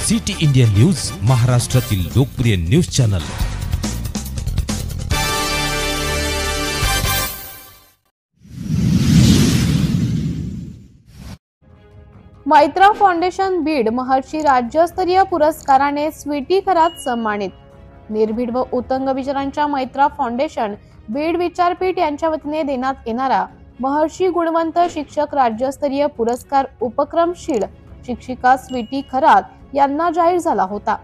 City India news, महाराष्ट्रातील लोकप्रिय news channel. Maitra foundation Beed महर्षी राज्यस्तरीय पुरस्काराने स्वीटी खरात सन्मानित। निर्भीड व उतंग विचारांच्या मैत्रा फाउंडेशन बीड विचारपीठ यांच्या वतीने देण्यात येणारा महर्षी गुणवंत शिक्षक राज्यस्तरीय पुरस्कार उपक्रमशील शिक्षिका स्वीटी खरात यांना जाहीर झाला होता।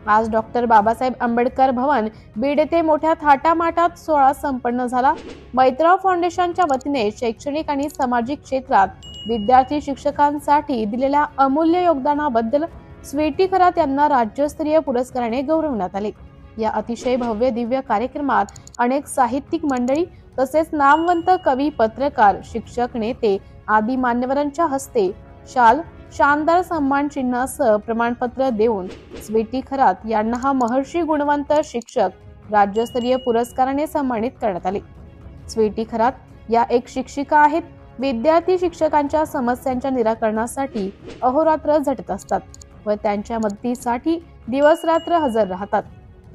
आज डॉक्टर बाबासाहेब आंबेडकर भवन बीड येथे मोठ्या थाटामाटात सोहळा संपन्न झाला। मैत्रा फाउंडेशनच्या वतीने शैक्षणिक आणि सामाजिक क्षेत्रात विद्यार्थी शिक्षकांसाठी दिलेल्या अमूल्य योगदानाबद्दल स्वीटी खरात यांना राज्यस्तरीय पुरस्काराने गौरवण्यात आले। या अतिशय भव्य दिव्य कार्यक्रमात अनेक साहित्यिक मंडळी तसेच नामवंत कवी, पत्रकार, शिक्षक, नेते आदी मान्यवरांच्या हस्ते शाल, शानदार सन्मान चिन्हासह प्रमाणपत्र देऊन स्वीटी खरात यांना हा महर्षी गुणवंत शिक्षक राज्यस्तरीय पुरस्काराने सन्मानित करण्यात आले। स्वीटी खरात या एक शिक्षिका आहेत। विद्यार्थी शिक्षकांच्या समस्यांच्या निराकरणासाठी अहोरात्र झटत असतात व त्यांच्या मदतीसाठी दिवस रात्र हजर राहतात।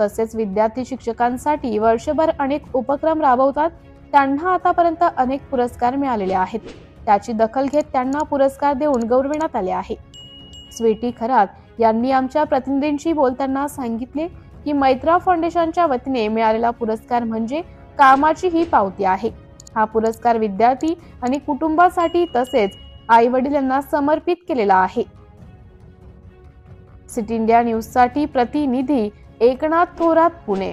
तसेच विद्यार्थी शिक्षकांसाठी वर्षभर अनेक उपक्रम राबवतात। त्यांना आतापर्यंत अनेक पुरस्कार मिळालेले आहेत। त्याची दखल घेत त्यांना पुरस्कार देऊन गौरविण्यात आले आहे। स्वीटी खरात यांनी आमच्या प्रतिनिधींशी बोलताना सांगितले की मैत्रा फाउंडेशनच्या वतीने मिळालेला पुरस्कार म्हणजे कामाची ही पावती आहे। हा पुरस्कार विद्यार्थी आणि कुटुंबासाठी तसेच आई वडील यांना समर्पित केलेला आहे। सिटी इंडिया न्यूज साठी प्रतिनिधी एकनाथ थोरात, पुणे।